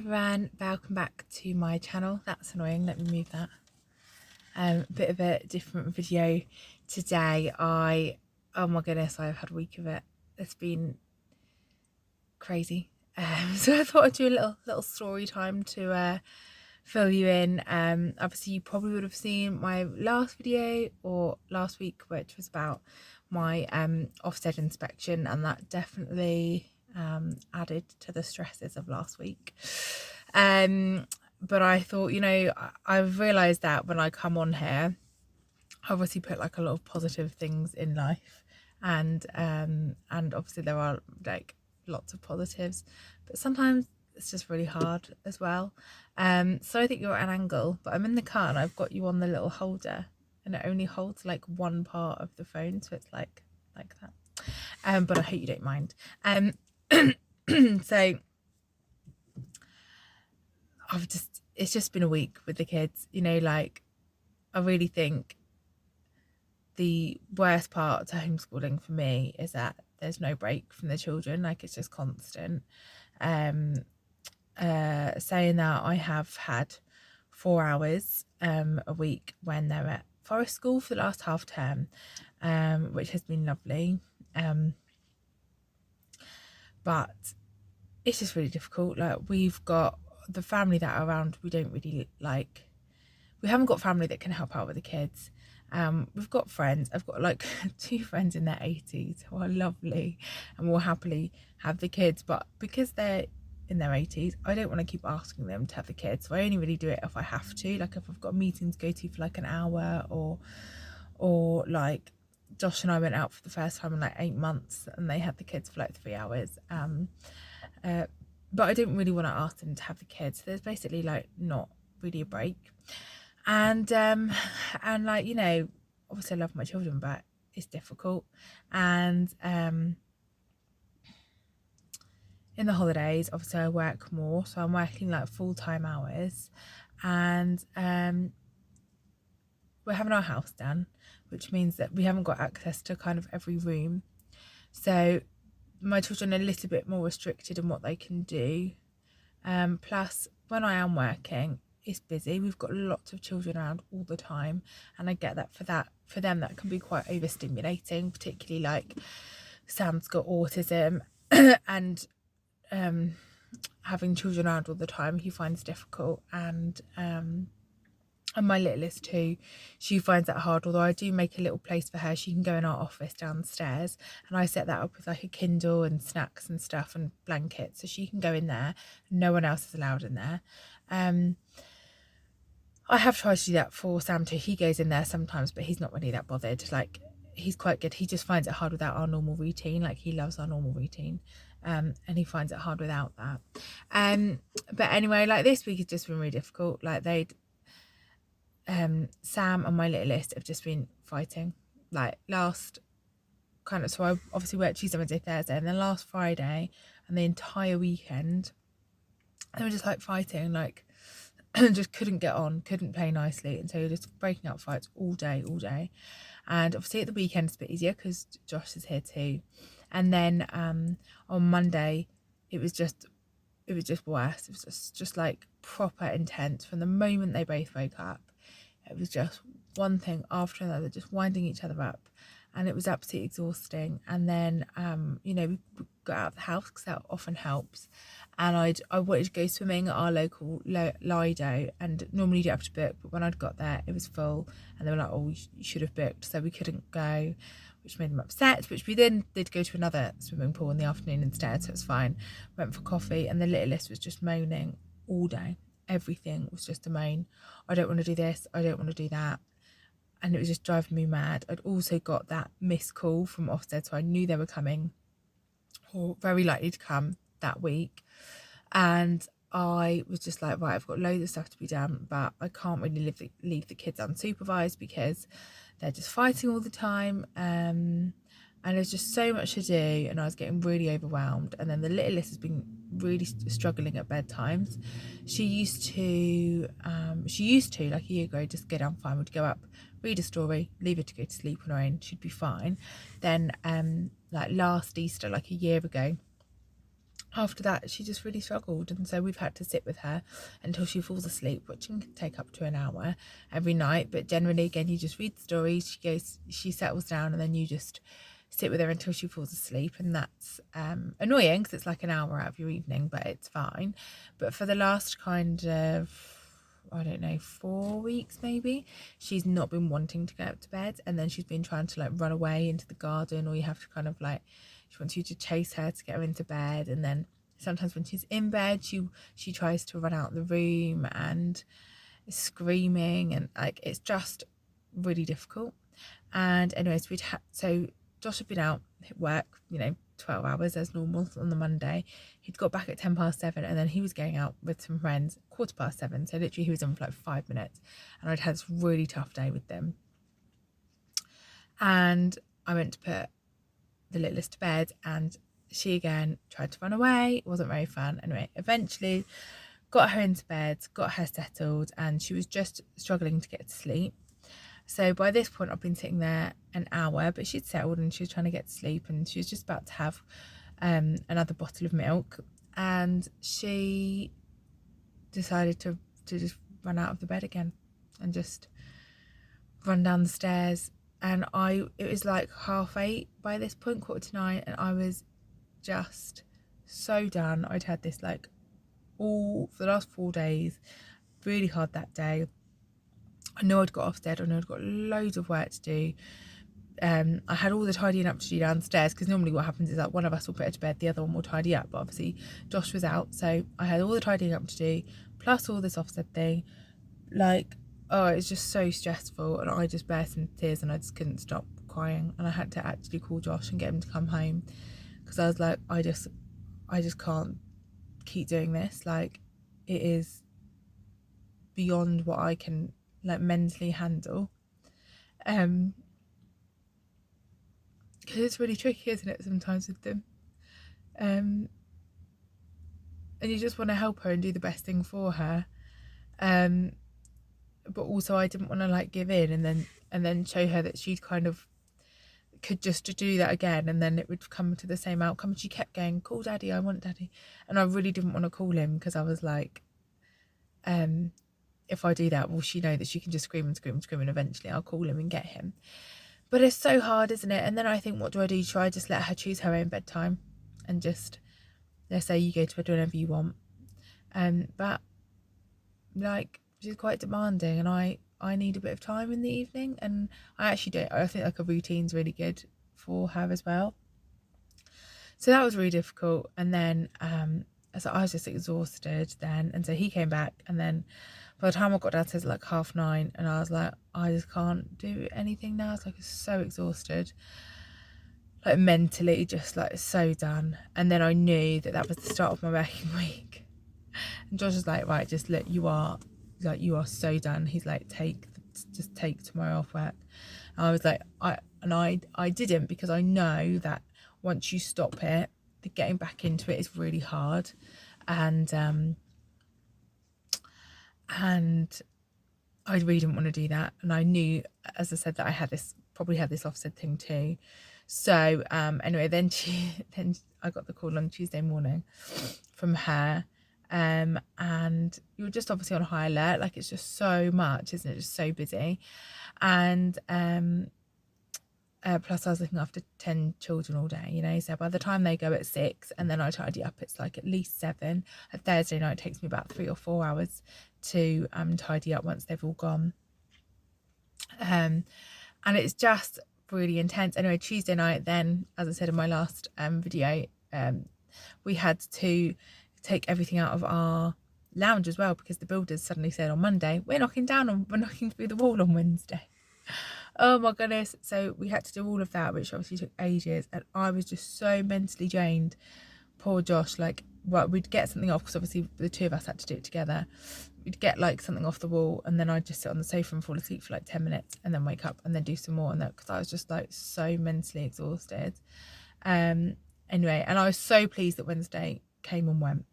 everyone, welcome back to my channel. That's annoying, let me move that. Bit of a different video today. Oh my goodness, I've had a week of it. It's been crazy. So I thought I'd do a little story time to fill you in. Obviously you probably would have seen my last video or last week, which was about my Ofsted inspection, and that definitely added to the stresses of last week. But I thought, you know, I've realised that when I come on here, I obviously put like a lot of positive things in life, and obviously there are like lots of positives, but sometimes it's just really hard as well. So I think you're at an angle, but I'm in the car and I've got you on the little holder, and it only holds like one part of the phone, so it's like that. But I hope you don't mind. So it's just been a week with the kids, you know, like I really think the worst part to homeschooling for me is that there's no break from the children, like it's just constant. Saying that, I have had 4 hours a week when they're at forest school for the last half term, which has been lovely, but it's just really difficult. Like, we've got the family that are around, we don't really like, we haven't got family that can help out with the kids. We've got friends. I've got like 2 friends in their 80s who are lovely and will happily have the kids, but because they're in their 80s, I don't want to keep asking them to have the kids, so I only really do it if I have to, like if I've got a meeting to go to for like an hour, or like Josh and I went out for the first time in like 8 months and they had the kids for like 3 hours. But I don't really want to ask them to have the kids. There's basically like not really a break. And like, you know, obviously I love my children, but it's difficult. And in the holidays, obviously I work more, so I'm working like full-time hours, and we're having our house done, which means that we haven't got access to kind of every room. So my children are a little bit more restricted in what they can do. Plus, when I am working, it's busy. We've got lots of children around all the time, and I get that for them that can be quite overstimulating, particularly like Sam's got autism and having children around all the time he finds difficult, and my littlest too, she finds that hard, although I do make a little place for her. She can go in our office downstairs, and I set that up with like a Kindle and snacks and stuff and blankets, so she can go in there. No one else is allowed in there. I have tried to do that for Sam too. He goes in there sometimes, but he's not really that bothered. Like, he's quite good. He just finds it hard without our normal routine. Like, he loves our normal routine, and he finds it hard without that. But anyway, like this week has just been really difficult. Like, Sam and my littlest have just been fighting. Like, last kind of, so I obviously worked Tuesday, Wednesday, Thursday, and then last Friday and the entire weekend they were just like fighting, like just couldn't get on, couldn't play nicely, and so you're just breaking up fights all day. And obviously at the weekend it's a bit easier because Josh is here too. And then on Monday it was just worse. It was just like proper intense from the moment they both woke up. It was just one thing after another, just winding each other up, and it was absolutely exhausting. And then you know, we got out of the house because that often helps, and I wanted to go swimming at our local Lido, and normally you don't have to book, but when I'd got there it was full, and they were like, oh, you should have booked, so we couldn't go, which made them upset, which we then did go to another swimming pool in the afternoon instead, so it's fine. Went for coffee, and the littlest was just moaning all day. Everything was just a moan. I don't want to do this, I don't want to do that, and it was just driving me mad. I'd also got that missed call from Ofsted, so I knew they were coming, or very likely to come that week, and I was just like, right, I've got loads of stuff to be done, but I can't really leave the kids unsupervised because they're just fighting all the time, and there's just so much to do, and I was getting really overwhelmed. And then the littlest has been really struggling at bedtimes. She used to like a year ago just get on fine, would go up, read a story, leave her to go to sleep on her own, she'd be fine. Then like last Easter, like a year ago, after that she just really struggled, and so we've had to sit with her until she falls asleep, which can take up to an hour every night. But generally, again, you just read the stories, she settles down, and then you just sit with her until she falls asleep. And that's annoying because it's like an hour out of your evening, but it's fine. But for the last kind of, I don't know, 4 weeks maybe, she's not been wanting to get up to bed, and then she's been trying to like run away into the garden, or you have to kind of like, she wants you to chase her to get her into bed. And then sometimes when she's in bed, she tries to run out the room and is screaming, and like it's just really difficult. And anyways, so Josh had been out at work, 12 hours as normal on the Monday. He'd got back at 7:10, and then he was going out with some friends 7:15. So literally he was on for like 5 minutes, and I'd had this really tough day with them. And I went to put the littlest to bed, and she again tried to run away. It wasn't very fun. Anyway, eventually got her into bed, got her settled, and she was just struggling to get to sleep. So by this point I've been sitting there an hour, but she'd settled and she was trying to get to sleep, and she was just about to have another bottle of milk, and she decided to just run out of the bed again and just run down the stairs. And it was like 8:30 by this point, 8:45, and I was just so done. I'd had this like all for the last 4 days, really hard that day. I know I'd got Ofsted, I know I'd got loads of work to do. I had all the tidying up to do downstairs, because normally what happens is that one of us will put her to bed, the other one will tidy up, but obviously Josh was out, so I had all the tidying up to do, plus all this Ofsted thing. Like, oh, it's just so stressful, and I just burst into tears, and I just couldn't stop crying, and I had to actually call Josh and get him to come home, because I was like, I just can't keep doing this. Like, it is beyond what I can like mentally handle, because it's really tricky, isn't it, sometimes with them, and you just want to help her and do the best thing for her, but also I didn't want to like give in and then show her that she'd kind of could just do that again, and then it would come to the same outcome. And she kept going, call daddy, I want daddy, and I really didn't want to call him, because I was like, if I do that, will she know that she can just scream and scream and scream, and eventually I'll call him and get him? But it's so hard, isn't it? And then I think, what do? Should I just let her choose her own bedtime, and just, let's say you go to bed whenever you want? But like, she's quite demanding, and I need a bit of time in the evening, and I actually do. I think like a routine's really good for her as well. So that was really difficult. And then so I was just exhausted then, and so he came back, and then by the time I got downstairs at like 9:30, and I was like, I just can't do anything now. It's like, I'm so exhausted, like mentally just like so done. And then I knew that was the start of my working week, and Josh was like, right, just look, you are so done. He's like, just take tomorrow off work. And I was like, I didn't, because I know that once you stop it, the getting back into it is really hard. And I really didn't want to do that. And I knew, as I said, that I probably had this Ofsted thing too. So anyway, then I got the call on Tuesday morning from her, and you're just obviously on high alert. Like, it's just so much, isn't it? Just so busy. And plus I was looking after 10 children all day, so by the time they go at 6 and then I tidy up, it's like at least 7. A Thursday night takes me about 3 or 4 hours to tidy up once they've all gone, and it's just really intense. Anyway, Tuesday night then, as I said in my last video, we had to take everything out of our lounge as well, because the builders suddenly said on Monday, we're knocking through the wall on Wednesday. Oh my goodness. So we had to do all of that, which obviously took ages, and I was just so mentally drained. Poor Josh. Like, well, we'd get something off, because obviously the two of us had to do it together. We'd get like something off the wall, and then I'd just sit on the sofa and fall asleep for like 10 minutes, and then wake up and then do some more, and that, because I was just like so mentally exhausted. Anyway, and I was so pleased that Wednesday came and went.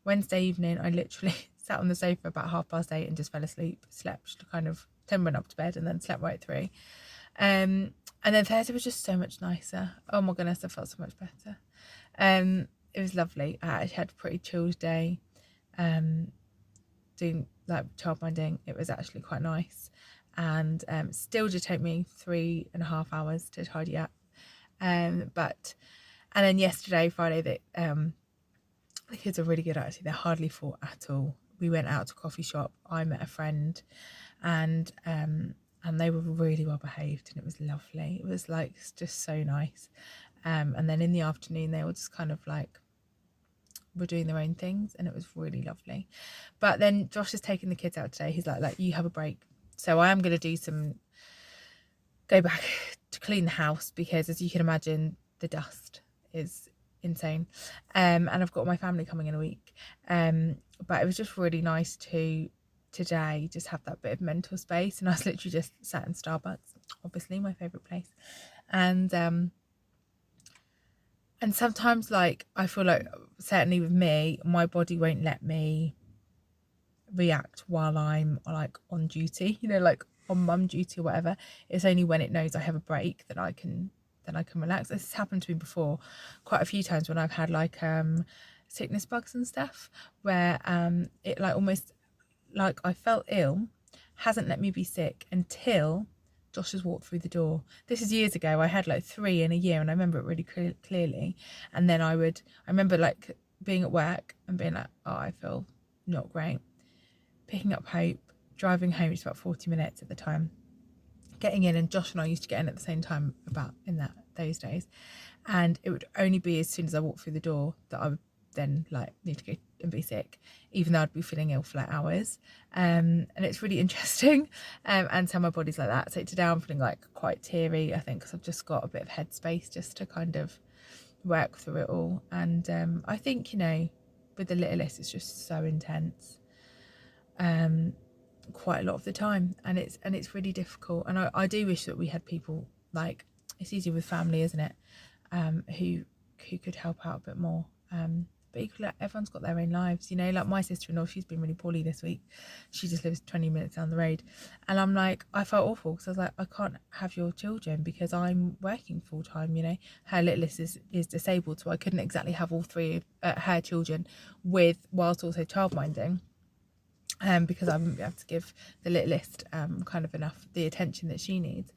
Wednesday evening, I literally sat on the sofa about 8:30 and just fell asleep, slept kind of 10, went up to bed, and then slept right through. And then Thursday was just so much nicer. Oh my goodness, I felt so much better. it was lovely. I actually had a pretty chilled day, doing like childminding. It was actually quite nice, and still did take me 3.5 hours to tidy up. But and then yesterday, Friday, the kids are really good actually. They hardly fought at all. We went out to a coffee shop. I met a friend, and they were really well behaved, and it was lovely. It was like just so nice. And then in the afternoon, they all just kind of like were doing their own things, and it was really lovely. But then Josh has taken the kids out today. He's like you have a break. So I am going to go back to clean the house, because as you can imagine, the dust is insane. And I've got my family coming in a week. But it was just really nice to today just have that bit of mental space. And I was literally just sat in Starbucks, obviously my favourite place. And sometimes, like, I feel like, certainly with me, my body won't let me react while I'm like on duty, you know, like on mum duty or whatever. It's only when it knows I have a break that I can relax. This has happened to me before quite a few times when I've had like sickness bugs and stuff, where it like almost like I felt ill, hasn't let me be sick until Josh has walked through the door. This is years ago. I had like 3 in a year, and I remember it really clearly. And then I remember like being at work and being like, oh, I feel not great. Picking up Hope, driving home, it's about 40 minutes at the time, getting in, and Josh and I used to get in at the same time about in those days, and it would only be as soon as I walked through the door that I would then like need to go and be sick, even though I'd be feeling ill for like hours. And it's really interesting, and so my body's like that. So today I'm feeling like quite teary, I think, because I've just got a bit of headspace just to kind of work through it all. And I think, you know, with the littlest, it's just so intense quite a lot of the time, and it's really difficult. And I do wish that we had people, like, it's easier with family, isn't it, who could help out a bit more. But equally, everyone's got their own lives, you know. Like my sister-in-law, she's been really poorly this week. She just lives 20 minutes down the road, and I'm like, I felt awful because I was like, I can't have your children because I'm working full-time, you know. Her littlest is disabled, so I couldn't exactly have all 3 of her children whilst also childminding. Because I wouldn't be able to give the littlest kind of enough the attention that she needs.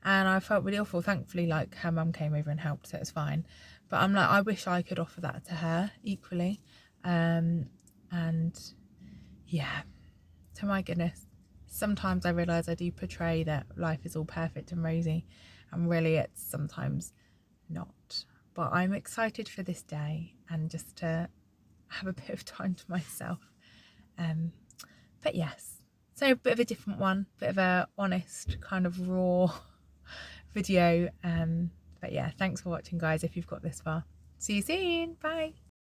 And I felt really awful. Thankfully, like, her mum came over and helped, so it's fine. But I'm like, I wish I could offer that to her equally. And yeah, to my goodness, sometimes I realise I do portray that life is all perfect and rosy, and really it's sometimes not. But I'm excited for this day and just to have a bit of time to myself. But yes, so a bit of a different one, bit of a honest kind of raw video. But yeah, thanks for watching, guys, if you've got this far. See you soon. Bye.